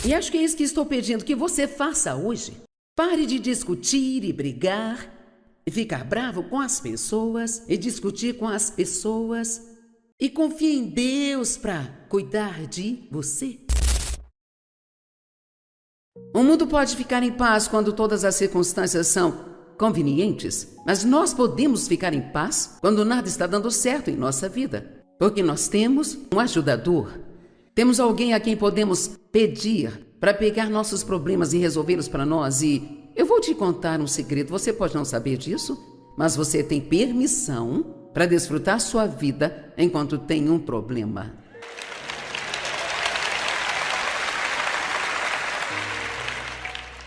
E acho que é isso que estou pedindo que você faça hoje. Pare de discutir e brigar, e ficar bravo com as pessoas, e discutir com as pessoas, e confie em Deus para cuidar de você. O mundo pode ficar em paz quando todas as circunstâncias são convenientes, mas nós podemos ficar em paz quando nada está dando certo em nossa vida, porque nós temos um ajudador. Temos alguém a quem podemos pedir para pegar nossos problemas e resolvê-los para nós. E eu vou te contar um segredo, você pode não saber disso, mas você tem permissão para desfrutar sua vida enquanto tem um problema.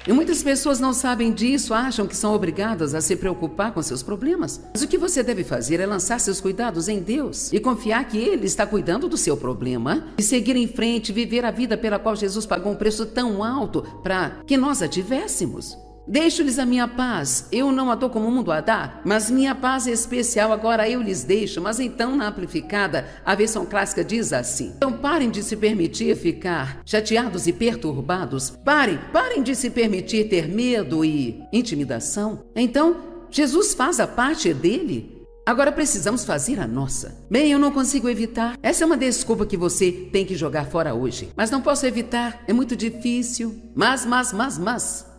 E muitas pessoas não sabem disso, acham que são obrigadas a se preocupar com seus problemas. Mas o que você deve fazer é lançar seus cuidados em Deus e confiar que Ele está cuidando do seu problema e seguir em frente, viver a vida pela qual Jesus pagou um preço tão alto para que nós a tivéssemos. Deixo-lhes a minha paz, eu não a dou como o mundo a dá, mas minha paz é especial, agora eu lhes deixo. Mas então, na amplificada, a versão clássica diz assim: então parem de se permitir ficar chateados e perturbados, parem de se permitir ter medo e intimidação. Então, Jesus faz a parte dele, agora precisamos fazer a nossa. Bem, eu não consigo evitar. Essa é uma desculpa que você tem que jogar fora hoje. Mas não posso evitar, é muito difícil. Mas.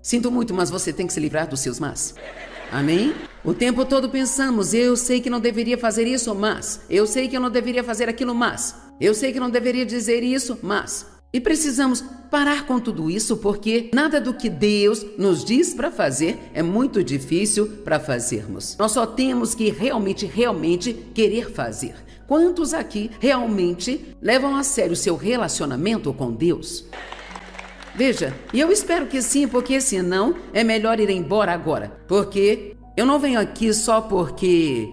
Sinto muito, mas você tem que se livrar dos seus mas. Amém? O tempo todo pensamos, eu sei que não deveria fazer isso, mas. Eu sei que eu não deveria fazer aquilo, mas. Eu sei que não deveria dizer isso, mas. E precisamos parar com tudo isso, porque nada do que Deus nos diz para fazer é muito difícil para fazermos. Nós só temos que realmente querer fazer. Quantos aqui realmente levam a sério o seu relacionamento com Deus? Veja, e eu espero que sim, porque senão é melhor ir embora agora. Porque eu não venho aqui só porque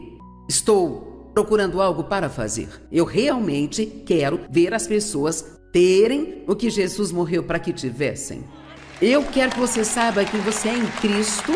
estou procurando algo para fazer. Eu realmente quero ver as pessoas terem o que Jesus morreu para que tivessem. Eu quero que você saiba que você é em Cristo.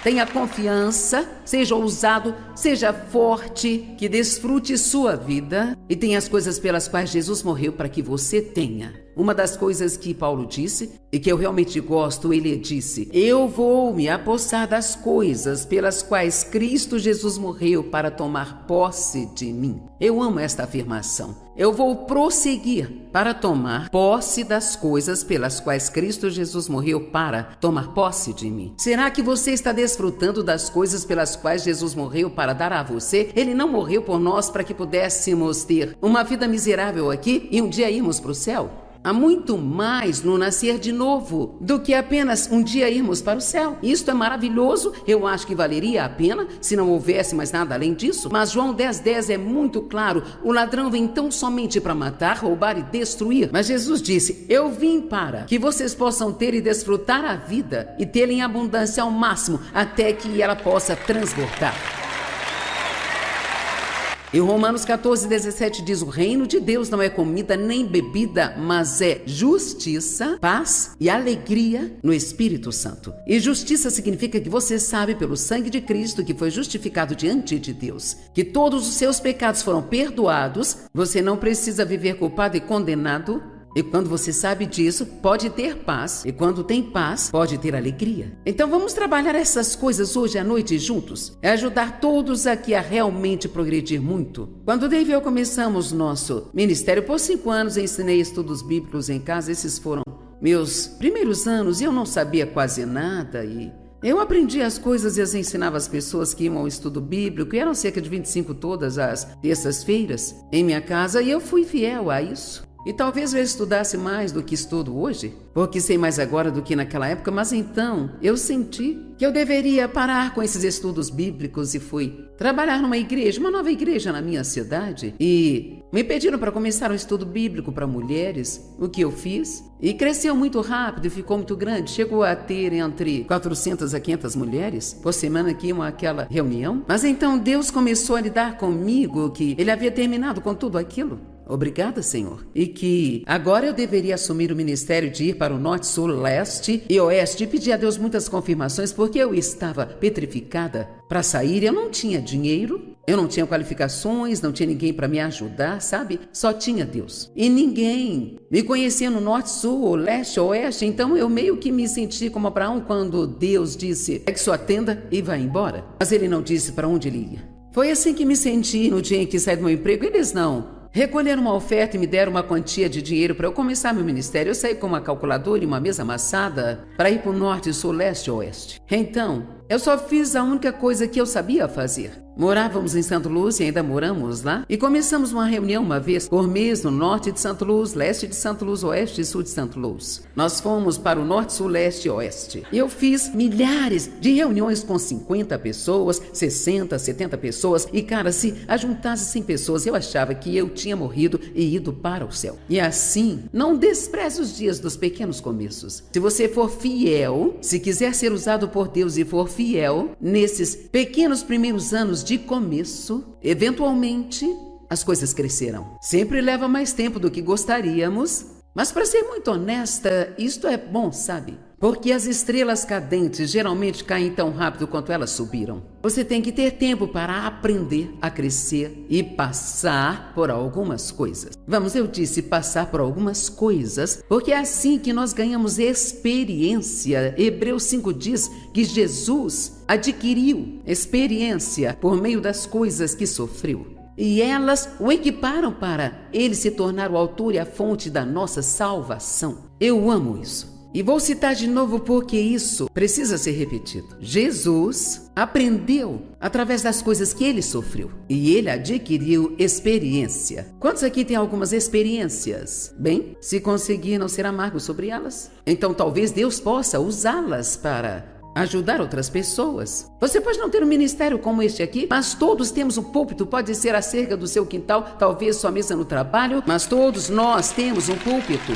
Tenha confiança, seja ousado, seja forte, que desfrute sua vida e tenha as coisas pelas quais Jesus morreu para que você tenha. Uma das coisas que Paulo disse e que eu realmente gosto, ele disse: eu vou me apossar das coisas pelas quais Cristo Jesus morreu para tomar posse de mim. Eu amo esta afirmação. Eu vou prosseguir para tomar posse das coisas pelas quais Cristo Jesus morreu para tomar posse de mim. Será que você está desfrutando das coisas pelas quais Jesus morreu para dar a você? Ele não morreu por nós para que pudéssemos ter uma vida miserável aqui e um dia irmos para o céu? Há muito mais no nascer de novo do que apenas um dia irmos para o céu. Isto é maravilhoso, eu acho que valeria a pena se não houvesse mais nada além disso. Mas João 10:10 é muito claro: o ladrão vem tão somente para matar, roubar e destruir. Mas Jesus disse: eu vim para que vocês possam ter e desfrutar a vida e tê-la em abundância ao máximo, até que ela possa transbordar. E Romanos 14:17 diz: o reino de Deus não é comida nem bebida, mas é justiça, paz e alegria no Espírito Santo. E justiça significa que você sabe pelo sangue de Cristo que foi justificado diante de Deus, que todos os seus pecados foram perdoados, você não precisa viver culpado e condenado. E quando você sabe disso, pode ter paz. E quando tem paz, pode ter alegria. Então vamos trabalhar essas coisas hoje à noite juntos. É ajudar todos aqui a realmente progredir muito. Quando Dave e eu começamos nosso ministério, por 5 anos ensinei estudos bíblicos em casa. Esses foram meus primeiros anos e eu não sabia quase nada. E eu aprendi as coisas e as ensinava às pessoas que iam ao estudo bíblico. E eram cerca de 25 todas as terças-feiras em minha casa. E eu fui fiel a isso. E talvez eu estudasse mais do que estudo hoje, porque sei mais agora do que naquela época, mas então eu senti que eu deveria parar com esses estudos bíblicos e fui trabalhar numa igreja, uma nova igreja na minha cidade, e me pediram para começar um estudo bíblico para mulheres, o que eu fiz, e cresceu muito rápido e ficou muito grande, chegou a ter entre 400 a 500 mulheres por semana que iam àquela reunião, mas então Deus começou a lidar comigo que Ele havia terminado com tudo aquilo. Obrigada, Senhor. E que agora eu deveria assumir o ministério de ir para o norte, sul, leste e oeste e pedir a Deus muitas confirmações, porque eu estava petrificada para sair. Eu não tinha dinheiro, Eu não tinha qualificações, não tinha ninguém para me ajudar, sabe? Só tinha Deus. E ninguém me conhecia no norte, sul, leste, oeste, então eu meio que me senti como Abraão quando Deus disse: pegue sua tenda e vá embora. Mas ele não disse para onde ele ia. Foi assim que me senti no dia em que saí do meu emprego. Eles não recolheram uma oferta e me deram uma quantia de dinheiro para eu começar meu ministério. Eu saí com uma calculadora e uma mesa amassada para ir para o norte, sul, leste e oeste. Então, eu só fiz a única coisa que eu sabia fazer. Morávamos em Santa Luz e ainda moramos lá. E começamos uma reunião uma vez por mês no norte de Santa Luz, leste de Santa Luz, oeste e sul de Santa Luz. Nós fomos para o norte, sul, leste e oeste. E eu fiz milhares de reuniões com 50 pessoas, 60, 70 pessoas. E cara, se ajuntasse 100 pessoas, eu achava que eu tinha morrido e ido para o céu. E assim, não despreze os dias dos pequenos começos. Se você for fiel, se quiser ser usado por Deus e for fiel, nesses pequenos primeiros anos de começo, eventualmente as coisas crescerão. Sempre leva mais tempo do que gostaríamos, mas para ser muito honesta, isto é bom, sabe? Porque as estrelas cadentes geralmente caem tão rápido quanto elas subiram. Você tem que ter tempo para aprender a crescer e passar por algumas coisas. Eu disse passar por algumas coisas, porque é assim que nós ganhamos experiência. Hebreus 5 diz que Jesus adquiriu experiência por meio das coisas que sofreu. E elas o equiparam para ele se tornar o autor e a fonte da nossa salvação. Eu amo isso. E vou citar de novo porque isso precisa ser repetido. Jesus aprendeu através das coisas que ele sofreu e ele adquiriu experiência. Quantos aqui têm algumas experiências? Bem, se conseguir não ser amargo sobre elas, então talvez Deus possa usá-las para ajudar outras pessoas. Você pode não ter um ministério como este aqui, mas todos temos um púlpito. Pode ser a cerca do seu quintal, talvez sua mesa no trabalho, mas todos nós temos um púlpito.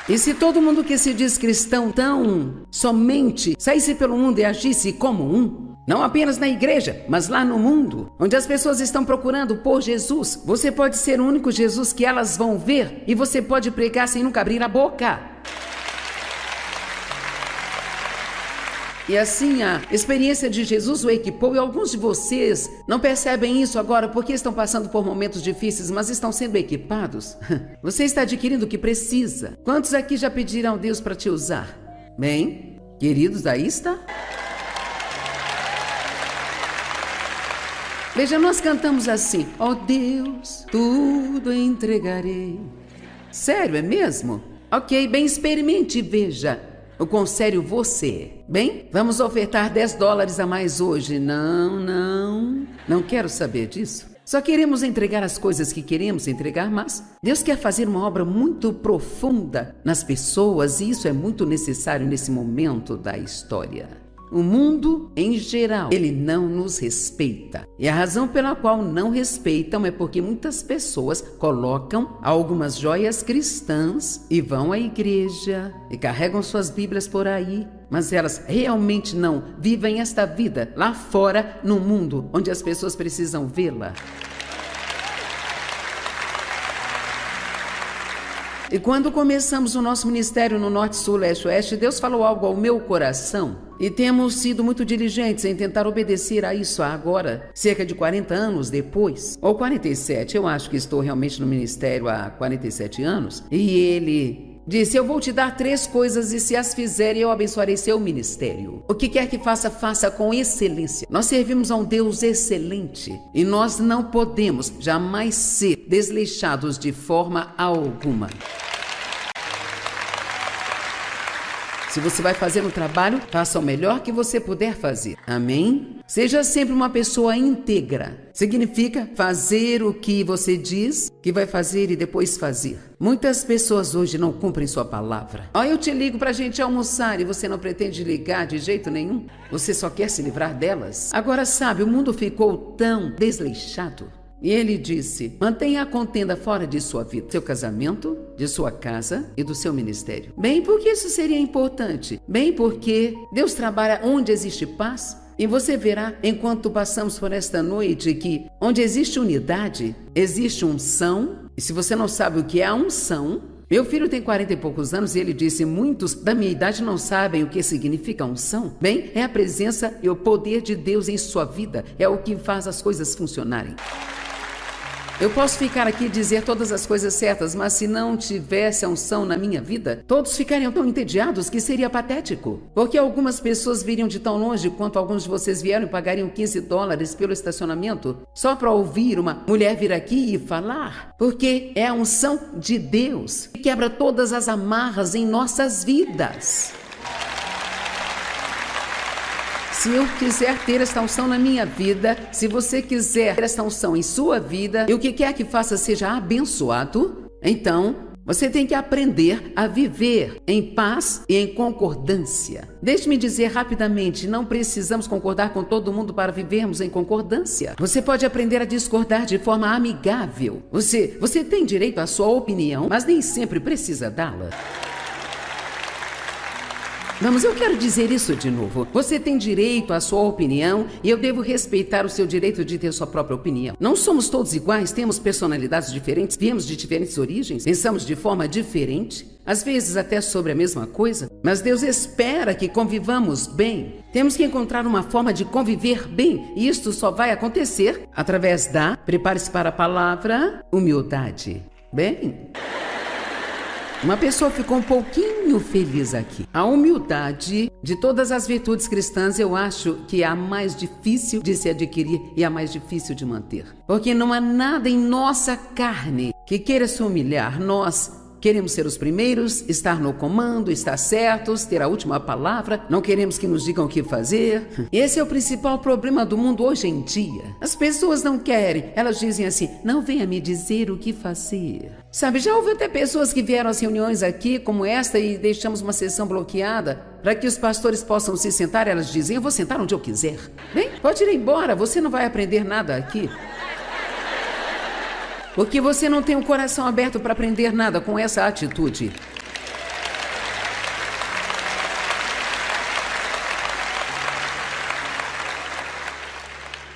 E se todo mundo que se diz cristão tão somente saísse pelo mundo e agisse como um, não apenas na igreja, mas lá no mundo, onde as pessoas estão procurando por Jesus, você pode ser o único Jesus que elas vão ver e você pode pregar sem nunca abrir a boca. E assim a experiência de Jesus o equipou e alguns de vocês não percebem isso agora porque estão passando por momentos difíceis, mas estão sendo equipados. Você está adquirindo o que precisa. Quantos aqui já pediram a Deus para te usar? Bem, queridos, aí está. Veja, nós cantamos assim: ó Deus, tudo entregarei. Sério, é mesmo? Ok, bem, experimente e veja o quão sério você é. Bem, vamos ofertar $10 a mais hoje. Não quero saber disso. Só queremos entregar as coisas que queremos entregar, mas Deus quer fazer uma obra muito profunda nas pessoas e isso é muito necessário nesse momento da história. O mundo, em geral, ele não nos respeita. E a razão pela qual não respeitam é porque muitas pessoas colocam algumas joias cristãs e vão à igreja e carregam suas Bíblias por aí, mas elas realmente não vivem esta vida lá fora, no mundo, onde as pessoas precisam vê-la. E quando começamos o nosso ministério no Norte, Sul, Leste, Oeste, Deus falou algo ao meu coração. E temos sido muito diligentes em tentar obedecer a isso agora, cerca de 40 anos depois, ou 47, eu acho que estou realmente no ministério há 47 anos. E ele disse: eu vou te dar 3 coisas e se as fizer, eu abençoarei seu ministério. O que quer que faça, faça com excelência. Nós servimos a um Deus excelente e nós não podemos jamais ser desleixados de forma alguma. Se você vai fazer um trabalho, faça o melhor que você puder fazer. Amém? Seja sempre uma pessoa íntegra. Significa fazer o que você diz que vai fazer e depois fazer. Muitas pessoas hoje não cumprem sua palavra. Eu te ligo pra gente almoçar e você não pretende ligar de jeito nenhum. Você só quer se livrar delas. Agora sabe, o mundo ficou tão desleixado. E ele disse: mantenha a contenda fora de sua vida, seu casamento, de sua casa e do seu ministério. Bem, por que isso seria importante? Bem, porque Deus trabalha onde existe paz. E você verá, enquanto passamos por esta noite, que onde existe unidade, existe unção. E se você não sabe o que é a unção, Meu filho tem 40 e poucos anos e ele disse: muitos da minha idade não sabem o que significa unção. Bem, é a presença e o poder de Deus em sua vida. É o que faz as coisas funcionarem. Eu posso ficar aqui e dizer todas as coisas certas, mas se não tivesse a unção na minha vida, todos ficariam tão entediados que seria patético. Porque algumas pessoas viriam de tão longe quanto alguns de vocês vieram e pagariam $15 pelo estacionamento só para ouvir uma mulher vir aqui e falar. Porque é a unção de Deus que quebra todas as amarras em nossas vidas. Se eu quiser ter esta unção na minha vida, se você quiser ter esta unção em sua vida, e o que quer que faça seja abençoado, então você tem que aprender a viver em paz e em concordância. Deixe-me dizer rapidamente, não precisamos concordar com todo mundo para vivermos em concordância. Você pode aprender a discordar de forma amigável. Você tem direito à sua opinião, mas nem sempre precisa dá-la. Vamos, eu quero dizer isso de novo. Você tem direito à sua opinião e eu devo respeitar o seu direito de ter sua própria opinião. Não somos todos iguais, temos personalidades diferentes, viemos de diferentes origens, pensamos de forma diferente, às vezes até sobre a mesma coisa, mas Deus espera que convivamos bem. Temos que encontrar uma forma de conviver bem e isto só vai acontecer através da, prepare-se para a palavra, humildade. Bem... Uma pessoa ficou um pouquinho feliz aqui. A humildade, de todas as virtudes cristãs, eu acho que é a mais difícil de se adquirir e a mais difícil de manter. Porque não há nada em nossa carne que queira se humilhar. Nós queremos ser os primeiros, estar no comando, estar certos, ter a última palavra, não queremos que nos digam o que fazer. Esse é o principal problema do mundo hoje em dia. As pessoas não querem, elas dizem assim, não venha me dizer o que fazer. Sabe, já houve até pessoas que vieram às reuniões aqui, como esta, e deixamos uma sessão bloqueada para que os pastores possam se sentar. Elas dizem, eu vou sentar onde eu quiser. Bem, pode ir embora, você não vai aprender nada aqui. Porque você não tem um coração aberto para aprender nada com essa atitude.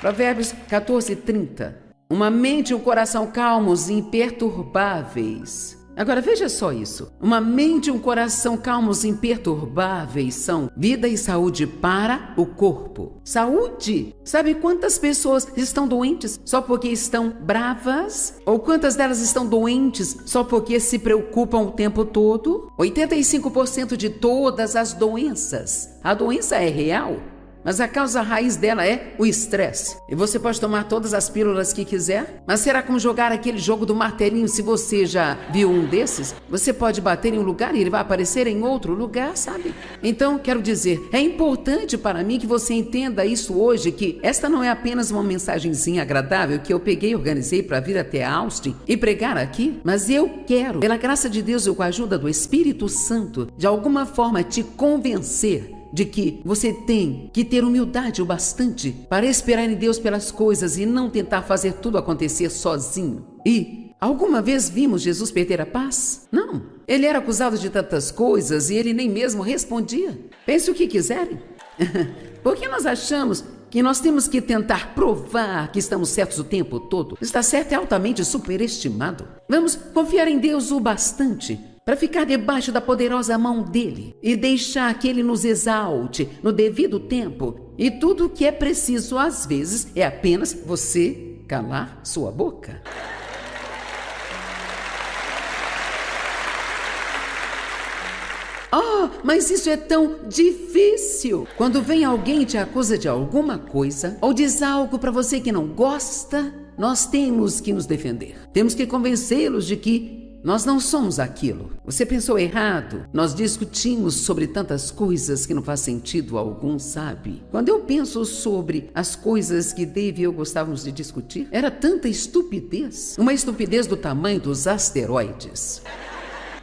Provérbios 14:30. Uma mente e um coração calmos e imperturbáveis. Agora veja só isso. Uma mente e um coração calmos e imperturbáveis são vida e saúde para o corpo. Saúde! Sabe quantas pessoas estão doentes só porque estão bravas? Ou quantas delas estão doentes só porque se preocupam o tempo todo? 85% de todas as doenças. A doença é real. Mas a causa raiz dela é o estresse. E você pode tomar todas as pílulas que quiser, mas será como jogar aquele jogo do martelinho? Se você já viu um desses, você pode bater em um lugar e ele vai aparecer em outro lugar, sabe? Então, quero dizer, é importante para mim que você entenda isso hoje, que esta não é apenas uma mensagenzinha agradável que eu peguei e organizei para vir até Austin e pregar aqui, mas eu quero, pela graça de Deus e com a ajuda do Espírito Santo, de alguma forma te convencer de que você tem que ter humildade o bastante para esperar em Deus pelas coisas e não tentar fazer tudo acontecer sozinho. E alguma vez vimos Jesus perder a paz? Não. Ele era acusado de tantas coisas e ele nem mesmo respondia. Pense o que quiserem. Porque nós achamos que nós temos que tentar provar que estamos certos o tempo todo. Estar certo é altamente superestimado. Vamos confiar em Deus o bastante para ficar debaixo da poderosa mão dele e deixar que ele nos exalte no devido tempo. E tudo o que é preciso às vezes é apenas você calar sua boca. Oh, mas isso é tão difícil. Quando vem alguém e te acusa de alguma coisa ou diz algo para você que não gosta, nós temos que nos defender. Temos que convencê-los de que nós não somos aquilo. Você pensou errado. Nós discutimos sobre tantas coisas que não faz sentido algum, sabe? Quando eu penso sobre as coisas que Dave e eu gostávamos de discutir, era tanta estupidez. Uma estupidez do tamanho dos asteroides.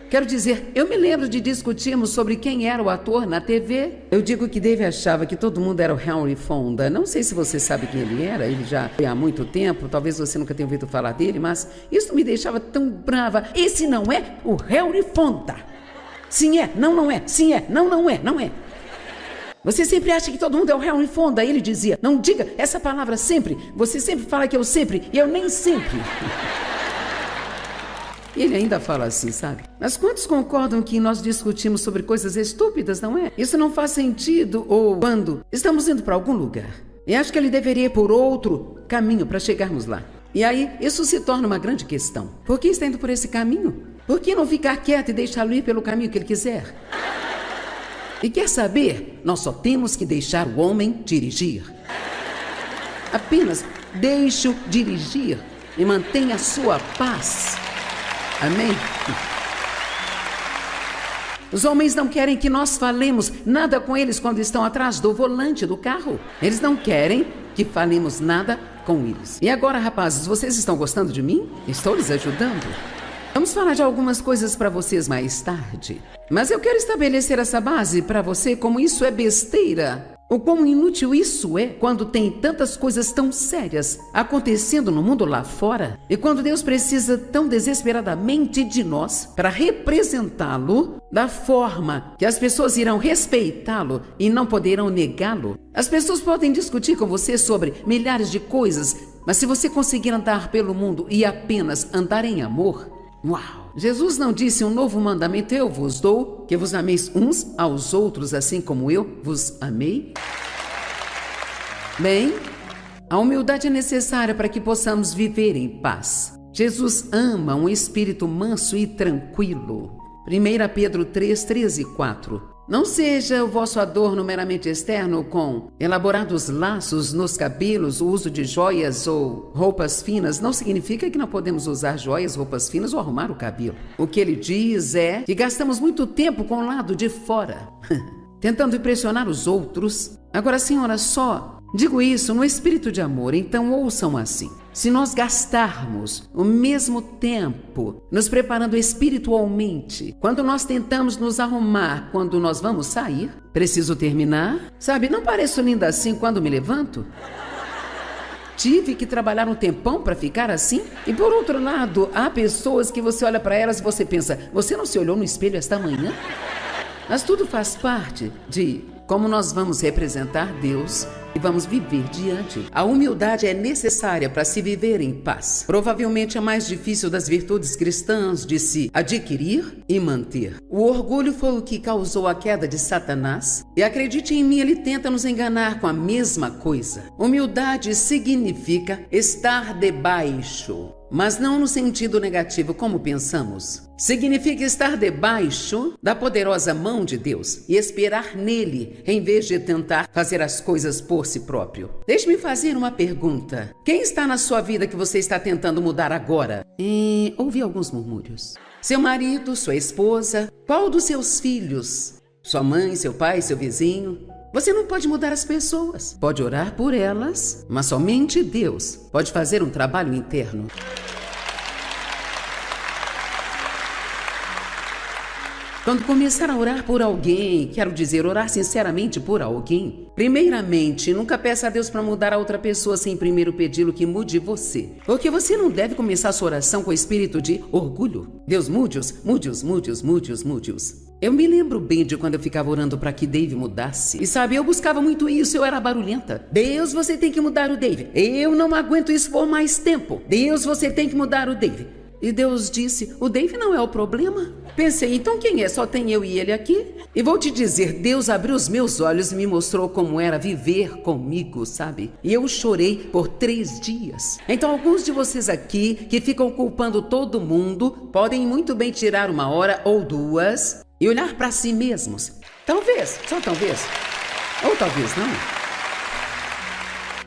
Quero dizer, eu me lembro de discutirmos sobre quem era o ator na TV. Eu digo que Dave achava que todo mundo era o Henry Fonda. Não sei se você sabe quem ele era, ele já foi há muito tempo, talvez você nunca tenha ouvido falar dele, mas isso me deixava tão brava. Esse não é o Henry Fonda. Sim é, não é, sim é, não é, não é. Você sempre acha que todo mundo é o Henry Fonda. Ele dizia, não diga essa palavra sempre, você sempre fala que eu sempre, e eu nem sempre. E ele ainda fala assim, sabe? Mas quantos concordam que nós discutimos sobre coisas estúpidas, não é? Isso não faz sentido ou quando estamos indo para algum lugar. E acho que ele deveria ir por outro caminho para chegarmos lá. E aí, isso se torna uma grande questão. Por que está indo por esse caminho? Por que não ficar quieto e deixá-lo ir pelo caminho que ele quiser? E quer saber? Nós só temos que deixar o homem dirigir. Apenas deixe-o dirigir e mantenha a sua paz. Amém? Os homens não querem que nós falemos nada com eles quando estão atrás do volante do carro. Eles não querem que falemos nada com eles. E agora, rapazes, vocês estão gostando de mim? Estou lhes ajudando? Vamos falar de algumas coisas para vocês mais tarde. Mas eu quero estabelecer essa base para você como isso é besteira. O quão inútil isso é quando tem tantas coisas tão sérias acontecendo no mundo lá fora e quando Deus precisa tão desesperadamente de nós para representá-lo da forma que as pessoas irão respeitá-lo e não poderão negá-lo. As pessoas podem discutir com você sobre milhares de coisas, mas se você conseguir andar pelo mundo e apenas andar em amor, uau! Jesus não disse um novo mandamento eu vos dou, que vos ameis uns aos outros assim como eu vos amei? Bem, a humildade é necessária para que possamos viver em paz. Jesus ama um espírito manso e tranquilo. 1 Pedro 3, 13 e 4. Não seja o vosso adorno meramente externo com elaborados laços nos cabelos, o uso de joias ou roupas finas. Não significa que não podemos usar joias, roupas finas ou arrumar o cabelo. O que ele diz é que gastamos muito tempo com o lado de fora, tentando impressionar os outros. Agora, senhora, só digo isso no espírito de amor, então ouçam assim. Se nós gastarmos o mesmo tempo nos preparando espiritualmente, quando nós tentamos nos arrumar, quando nós vamos sair, preciso terminar? Sabe, não pareço linda assim quando me levanto? Tive que trabalhar um tempão para ficar assim? E por outro lado, há pessoas que você olha para elas e você pensa, você não se olhou no espelho esta manhã? Mas tudo faz parte de como nós vamos representar Deus e vamos viver diante. A humildade é necessária para se viver em paz. Provavelmente a mais difícil das virtudes cristãs de se adquirir e manter. O orgulho foi o que causou a queda de Satanás. E acredite em mim, ele tenta nos enganar com a mesma coisa. Humildade significa estar debaixo, mas não no sentido negativo como pensamos. Significa estar debaixo da poderosa mão de Deus e esperar nele, em vez de tentar fazer as coisas por si próprio. Deixe-me fazer uma pergunta. Quem está na sua vida que você está tentando mudar agora? Ouvi alguns murmúrios. Seu marido, sua esposa, qual dos seus filhos? Sua mãe, seu pai, seu vizinho? Você não pode mudar as pessoas. Pode orar por elas, mas somente Deus pode fazer um trabalho interno. Quando começar a orar por alguém, quero dizer, orar sinceramente por alguém, primeiramente, nunca peça a Deus para mudar a outra pessoa sem primeiro pedi-lo que mude você. Porque você não deve começar a sua oração com espírito de orgulho. Deus, mude-os, mude-os, mude-os, mude-os, mude-os. Eu me lembro bem de quando eu ficava orando para que Dave mudasse. E sabe, eu buscava muito isso, eu era barulhenta. Deus, você tem que mudar o Dave. Eu não aguento isso por mais tempo. Deus, você tem que mudar o Dave. E Deus disse, o Dave não é o problema. Pensei, então quem é? Só tem eu e ele aqui? E vou te dizer, Deus abriu os meus olhos e me mostrou como era viver comigo, sabe? E eu chorei por 3 dias. Então alguns de vocês aqui que ficam culpando todo mundo podem muito bem tirar 1 hora ou 2 e olhar para si mesmos. Talvez, só talvez. Ou talvez não.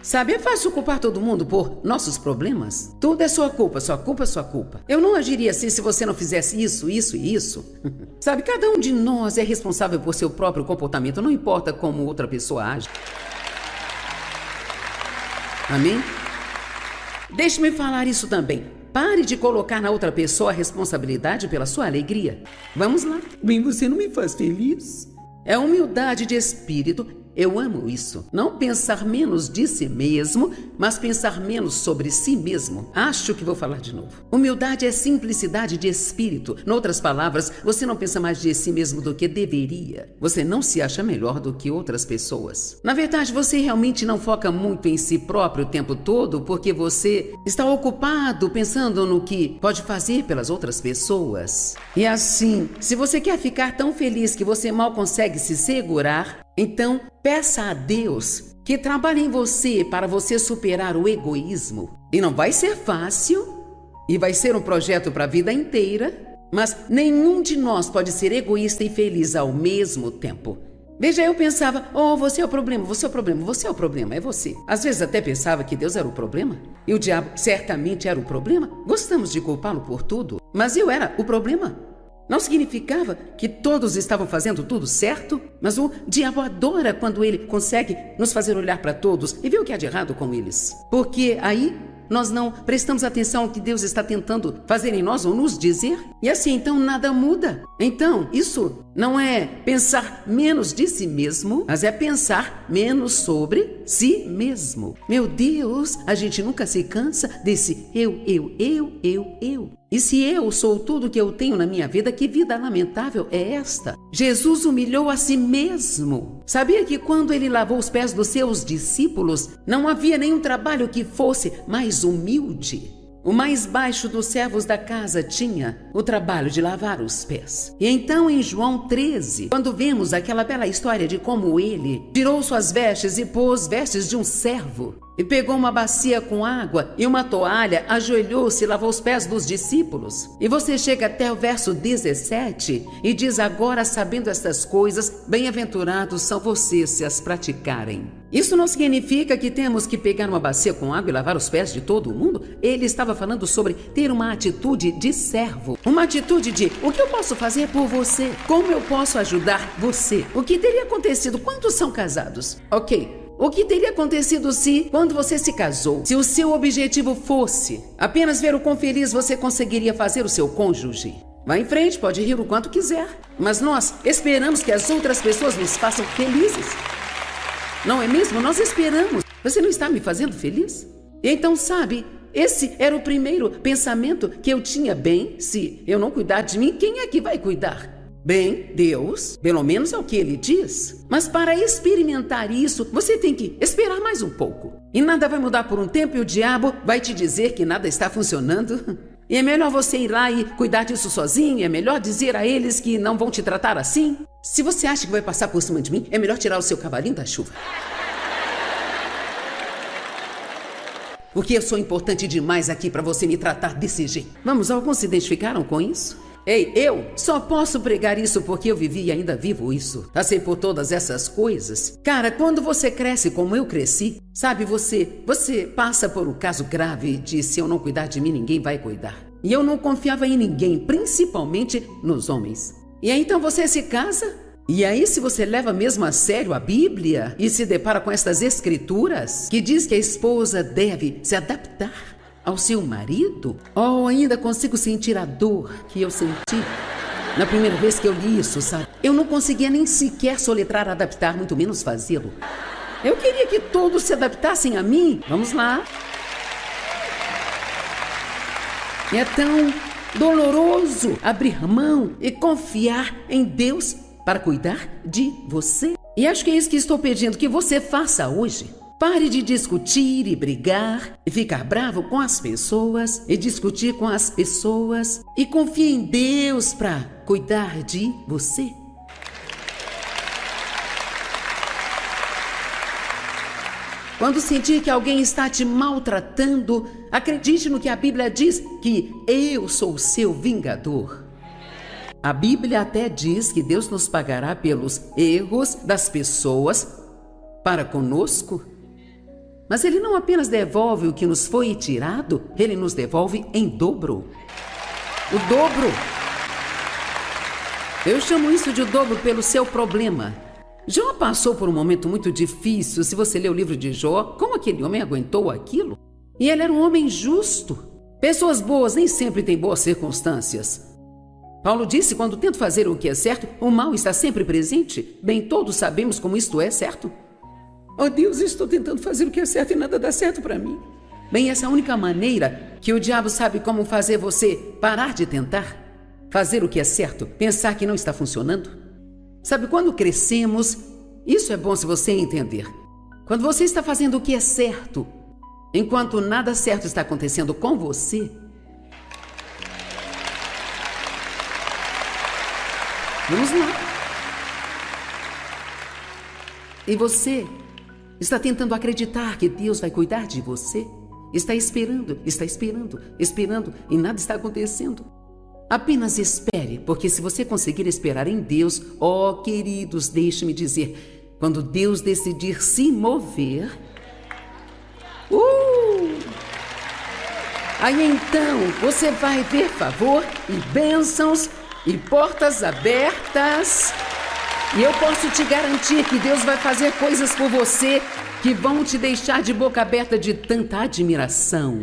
Sabe, é fácil culpar todo mundo por nossos problemas. Tudo é sua culpa, sua culpa, sua culpa. Eu não agiria assim se você não fizesse isso, isso e isso. Sabe, cada um de nós é responsável por seu próprio comportamento, não importa como outra pessoa age. Amém? Deixe-me falar isso também. Pare de colocar na outra pessoa a responsabilidade pela sua alegria. Vamos lá. Bem, você não me faz feliz? É humildade de espírito Eu amo isso. Não pensar menos de si mesmo, mas pensar menos sobre si mesmo. Acho que vou falar de novo. Humildade é simplicidade de espírito. Em outras palavras, você não pensa mais de si mesmo do que deveria. Você não se acha melhor do que outras pessoas. Na verdade, você realmente não foca muito em si próprio o tempo todo porque você está ocupado pensando no que pode fazer pelas outras pessoas. E assim, se você quer ficar tão feliz que você mal consegue se segurar, então peça a Deus que trabalhe em você para você superar o egoísmo. E não vai ser fácil, e vai ser um projeto para a vida inteira, mas nenhum de nós pode ser egoísta e feliz ao mesmo tempo. Veja, eu pensava, você é o problema, você é o problema, você é o problema, é você. Às vezes até pensava que Deus era o problema, e o diabo certamente era o problema. Gostamos de culpá-lo por tudo, mas eu era o problema. Não significava que todos estavam fazendo tudo certo, mas o diabo adora quando ele consegue nos fazer olhar para todos e ver o que há de errado com eles. Porque aí nós não prestamos atenção ao que Deus está tentando fazer em nós ou nos dizer, e assim então nada muda. Então, isso não é pensar menos de si mesmo, mas é pensar menos sobre si mesmo. Meu Deus, a gente nunca se cansa desse eu. E se eu sou tudo que eu tenho na minha vida, que vida lamentável é esta? Jesus humilhou a si mesmo. Sabia que quando ele lavou os pés dos seus discípulos, não havia nenhum trabalho que fosse mais humilde? O mais baixo dos servos da casa tinha o trabalho de lavar os pés. E então em João 13, quando vemos aquela bela história de como ele tirou suas vestes e pôs vestes de um servo, e pegou uma bacia com água e uma toalha, ajoelhou-se e lavou os pés dos discípulos. E você chega até o verso 17 e diz: agora, sabendo estas coisas, bem-aventurados são vocês se as praticarem. Isso não significa que temos que pegar uma bacia com água e lavar os pés de todo mundo. Ele estava falando sobre ter uma atitude de servo. Uma atitude de: o que eu posso fazer por você? Como eu posso ajudar você? O que teria acontecido? Quantos são casados? Ok. O que teria acontecido se, quando você se casou, se o seu objetivo fosse apenas ver o quão feliz você conseguiria fazer o seu cônjuge? Vá em frente, pode rir o quanto quiser, mas nós esperamos que as outras pessoas nos façam felizes. Não é mesmo? Nós esperamos. Você não está me fazendo feliz? Então, sabe, esse era o primeiro pensamento que eu tinha. Bem, se eu não cuidar de mim, quem é que vai cuidar? Bem, Deus, pelo menos é o que ele diz. Mas para experimentar isso, você tem que esperar mais um pouco. E nada vai mudar por um tempo e o diabo vai te dizer que nada está funcionando. E é melhor você ir lá e cuidar disso sozinho, é melhor dizer a eles que não vão te tratar assim. Se você acha que vai passar por cima de mim, é melhor tirar o seu cavalinho da chuva. Porque eu sou importante demais aqui para você me tratar desse jeito. Vamos, alguns se identificaram com isso? Ei, eu só posso pregar isso porque eu vivi e ainda vivo isso. Passei por todas essas coisas. Cara, quando você cresce como eu cresci, sabe, você passa por um caso grave de: se eu não cuidar de mim, ninguém vai cuidar. E eu não confiava em ninguém, principalmente nos homens. E aí então você se casa? E aí, se você leva mesmo a sério a Bíblia e se depara com estas escrituras que diz que a esposa deve se adaptar ao seu marido, ainda consigo sentir a dor que eu senti na primeira vez que eu li isso, sabe? Eu não conseguia nem sequer soletrar adaptar, muito menos fazê-lo. Eu queria que todos se adaptassem a mim. Vamos lá. É tão doloroso abrir mão e confiar em Deus para cuidar de você. E acho que é isso que estou pedindo que você faça hoje. Pare de discutir e brigar e ficar bravo com as pessoas e discutir com as pessoas e confie em Deus para cuidar de você. Quando sentir que alguém está te maltratando, acredite no que a Bíblia diz, que eu sou o seu vingador. A Bíblia até diz que Deus nos pagará pelos erros das pessoas para conosco. Mas Ele não apenas devolve o que nos foi tirado, Ele nos devolve em dobro. O dobro. Eu chamo isso de o dobro pelo seu problema. Jó passou por um momento muito difícil. Se você ler o livro de Jó, como aquele homem aguentou aquilo? E ele era um homem justo. Pessoas boas nem sempre têm boas circunstâncias. Paulo disse: quando tento fazer o que é certo, o mal está sempre presente. Bem, todos sabemos como isto é, certo? Oh Deus, estou tentando fazer o que é certo e nada dá certo para mim. Bem, essa é a única maneira que o diabo sabe como fazer você parar de tentar fazer o que é certo, pensar que não está funcionando. Sabe, quando crescemos, isso é bom se você entender. Quando você está fazendo o que é certo, enquanto nada certo está acontecendo com você, vamos lá. E você está tentando acreditar que Deus vai cuidar de você? Está esperando e nada está acontecendo. Apenas espere, porque se você conseguir esperar em Deus, ó queridos, deixe-me dizer, quando Deus decidir se mover, aí então você vai ver favor e bênçãos e portas abertas. E eu posso te garantir que Deus vai fazer coisas por você que vão te deixar de boca aberta de tanta admiração.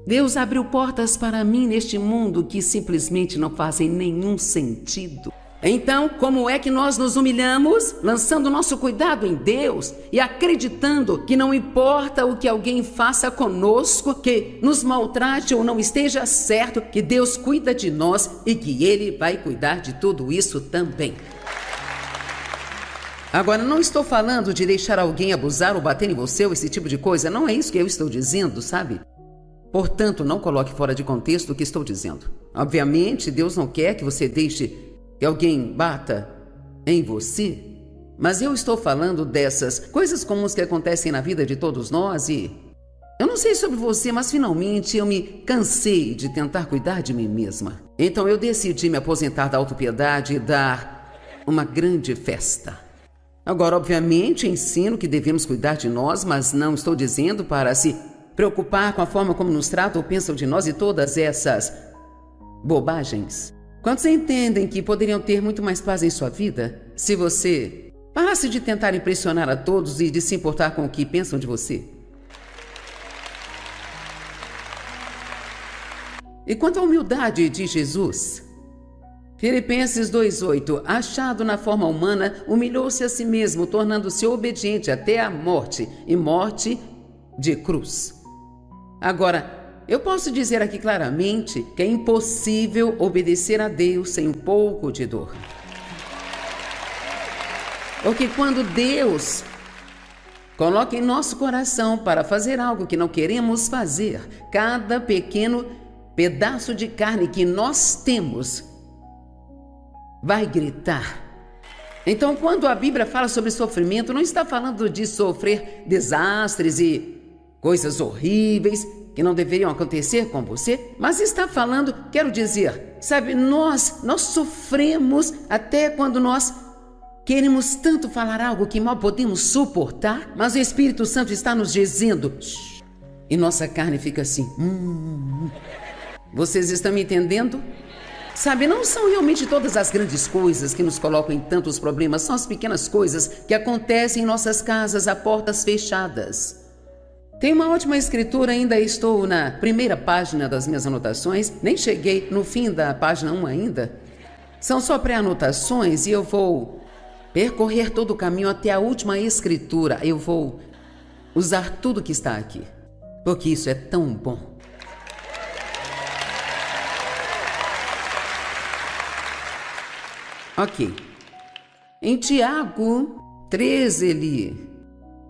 Deus abriu portas para mim neste mundo que simplesmente não fazem nenhum sentido. Então, como é que nós nos humilhamos? Lançando nosso cuidado em Deus e acreditando que não importa o que alguém faça conosco, que nos maltrate ou não esteja certo, que Deus cuida de nós e que Ele vai cuidar de tudo isso também. Agora, não estou falando de deixar alguém abusar ou bater em você ou esse tipo de coisa. Não é isso que eu estou dizendo, sabe? Portanto, não coloque fora de contexto o que estou dizendo. Obviamente, Deus não quer que você deixe que alguém bata em você. Mas eu estou falando dessas coisas comuns que acontecem na vida de todos nós e... eu não sei sobre você, mas finalmente eu me cansei de tentar cuidar de mim mesma. Então eu decidi me aposentar da autopiedade e dar uma grande festa. Agora, obviamente, ensino que devemos cuidar de nós, mas não estou dizendo para se preocupar com a forma como nos tratam ou pensam de nós e todas essas bobagens. Quantos entendem que poderiam ter muito mais paz em sua vida se você parasse de tentar impressionar a todos e de se importar com o que pensam de você? E quanto à humildade de Jesus, Filipenses 2:8, achado na forma humana, humilhou-se a si mesmo, tornando-se obediente até a morte, e morte de cruz. Agora, eu posso dizer aqui claramente que é impossível obedecer a Deus sem um pouco de dor. Porque quando Deus coloca em nosso coração para fazer algo que não queremos fazer, cada pequeno pedaço de carne que nós temos vai gritar. Então, quando a Bíblia fala sobre sofrimento, não está falando de sofrer desastres e coisas horríveis que não deveriam acontecer com você, mas está falando, quero dizer, sabe, nós sofremos até quando nós queremos tanto falar algo que mal podemos suportar, mas o Espírito Santo está nos dizendo, shh, e nossa carne fica assim, Vocês estão me entendendo? Sabe, não são realmente todas as grandes coisas que nos colocam em tantos problemas, são as pequenas coisas que acontecem em nossas casas a portas fechadas. Tem uma ótima escritura, ainda estou na primeira página das minhas anotações, nem cheguei no fim da página 1 ainda. São só pré-anotações e eu vou percorrer todo o caminho até a última escritura. Eu vou usar tudo que está aqui, porque isso é tão bom. Ok. Em Tiago 13,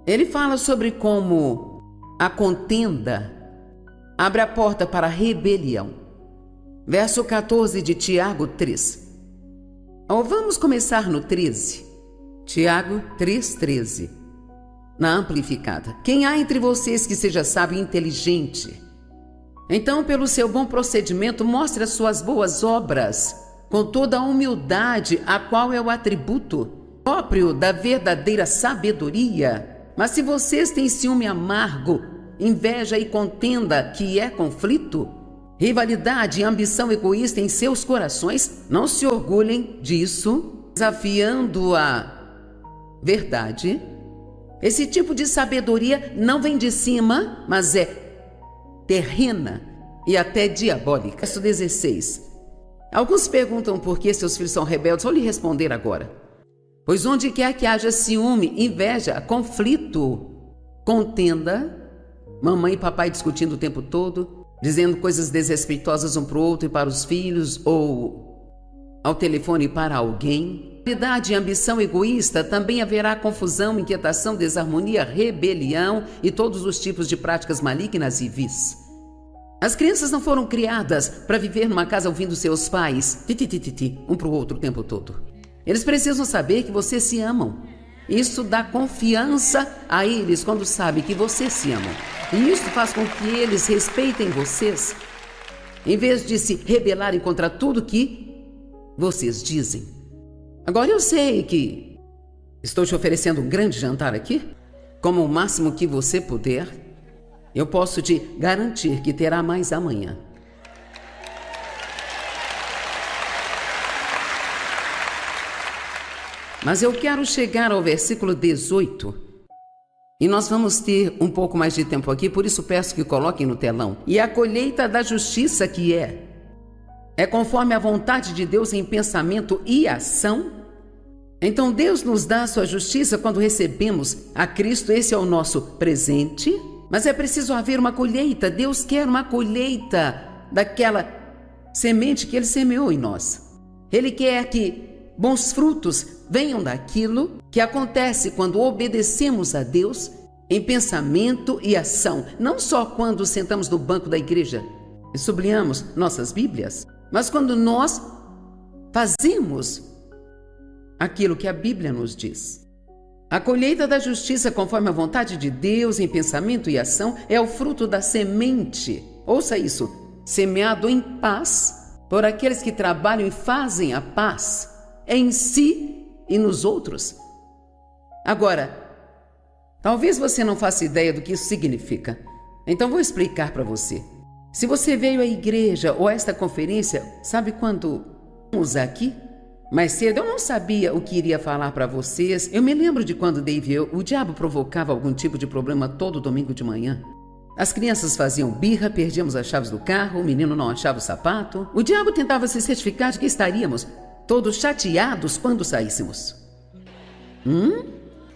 ele fala sobre como a contenda abre a porta para a rebelião. Verso 14 de Tiago 3. Vamos começar no 13. Tiago 3:13. Na amplificada. Quem há entre vocês que seja sábio e inteligente? Então, pelo seu bom procedimento, mostre as suas boas obras, com toda a humildade, a qual é o atributo próprio da verdadeira sabedoria. Mas se vocês têm ciúme amargo, inveja e contenda, que é conflito, rivalidade e ambição egoísta em seus corações, não se orgulhem disso, desafiando a verdade. Esse tipo de sabedoria não vem de cima, mas é terrena e até diabólica. Verso 16. Alguns perguntam por que seus filhos são rebeldes. Vou lhe responder agora. Pois onde quer que haja ciúme, inveja, conflito, contenda, mamãe e papai discutindo o tempo todo, dizendo coisas desrespeitosas um para o outro e para os filhos, ou ao telefone para alguém, e ambição egoísta, também haverá confusão, inquietação, desarmonia, rebelião e todos os tipos de práticas malignas e vis. As crianças não foram criadas para viver numa casa ouvindo seus pais um para o outro o tempo todo. Eles precisam saber que vocês se amam. Isso dá confiança a eles quando sabem que vocês se amam. E isso faz com que eles respeitem vocês, em vez de se rebelarem contra tudo que vocês dizem. Agora eu sei que estou te oferecendo um grande jantar aqui, como o máximo que você puder. Eu posso te garantir que terá mais amanhã. Mas eu quero chegar ao versículo 18. E nós vamos ter um pouco mais de tempo aqui, por isso peço que coloquem no telão. E a colheita da justiça que é conforme a vontade de Deus em pensamento e ação. Então Deus nos dá a sua justiça quando recebemos a Cristo. Esse é o nosso presente. Mas é preciso haver uma colheita. Deus quer uma colheita daquela semente que Ele semeou em nós. Ele quer que bons frutos venham daquilo que acontece quando obedecemos a Deus em pensamento e ação. Não só quando sentamos no banco da igreja e sublinhamos nossas Bíblias, mas quando nós fazemos aquilo que a Bíblia nos diz. A colheita da justiça conforme a vontade de Deus em pensamento e ação é o fruto da semente. Ouça isso, semeado em paz por aqueles que trabalham e fazem a paz em si e nos outros. Agora, talvez você não faça ideia do que isso significa. Então vou explicar para você. Se você veio à igreja ou a esta conferência, sabe quando estamos aqui? Mais cedo eu não sabia o que iria falar para vocês. Eu me lembro de quando Dave e eu, o diabo provocava algum tipo de problema todo domingo de manhã. As crianças faziam birra, perdíamos as chaves do carro, o menino não achava o sapato. O diabo tentava se certificar de que estaríamos todos chateados quando saíssemos.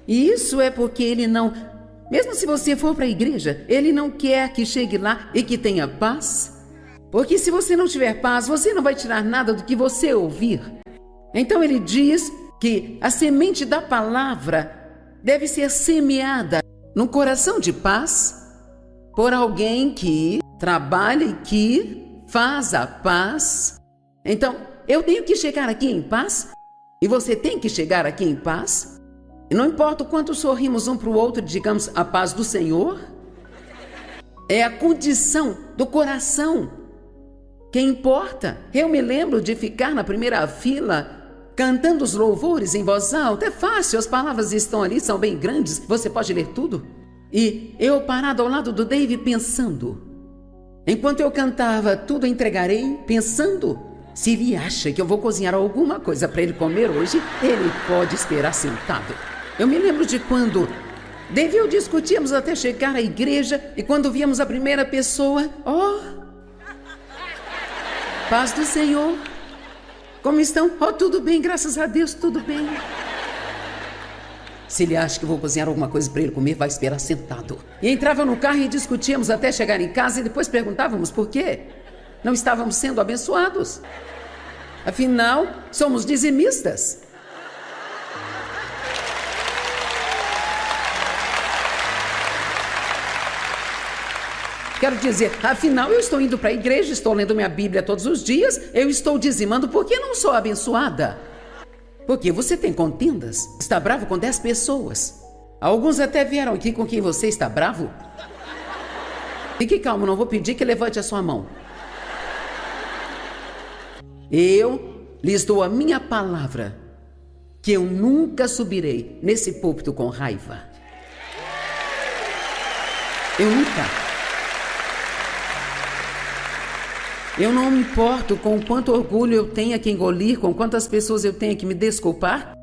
E isso é porque ele não... Mesmo se você for para a igreja, ele não quer que chegue lá e que tenha paz. Porque se você não tiver paz, você não vai tirar nada do que você ouvir. Então ele diz que a semente da palavra deve ser semeada num coração de paz por alguém que trabalha e que faz a paz. Então, eu tenho que chegar aqui em paz e você tem que chegar aqui em paz. E não importa o quanto sorrimos um para o outro, digamos a paz do Senhor. É a condição do coração que importa. Eu me lembro de ficar na primeira fila cantando os louvores em voz alta. É fácil, as palavras estão ali, são bem grandes, você pode ler tudo. E eu parado ao lado do Dave pensando. Enquanto eu cantava, tudo entregarei, pensando, se ele acha que eu vou cozinhar alguma coisa para ele comer hoje, ele pode esperar sentado. Eu me lembro de quando Dave e eu discutíamos até chegar à igreja e quando víamos a primeira pessoa, paz do Senhor. Como estão? Tudo bem, graças a Deus, tudo bem. Se ele acha que eu vou cozinhar alguma coisa para ele comer, vai esperar sentado. E entrava no carro e discutíamos até chegar em casa e depois perguntávamos por quê. Não estávamos sendo abençoados. Afinal, somos dizimistas. Quero dizer, afinal eu estou indo para a igreja, estou lendo minha Bíblia todos os dias, eu estou dizimando, por que não sou abençoada? Porque você tem contendas, está bravo com 10 pessoas. Alguns até vieram aqui com quem você está bravo. Fique calmo, não vou pedir que levante a sua mão. Eu lhes dou a minha palavra, que eu nunca subirei nesse púlpito com raiva. Eu nunca. Eu não me importo com quanto orgulho eu tenha que engolir, com quantas pessoas eu tenha que me desculpar.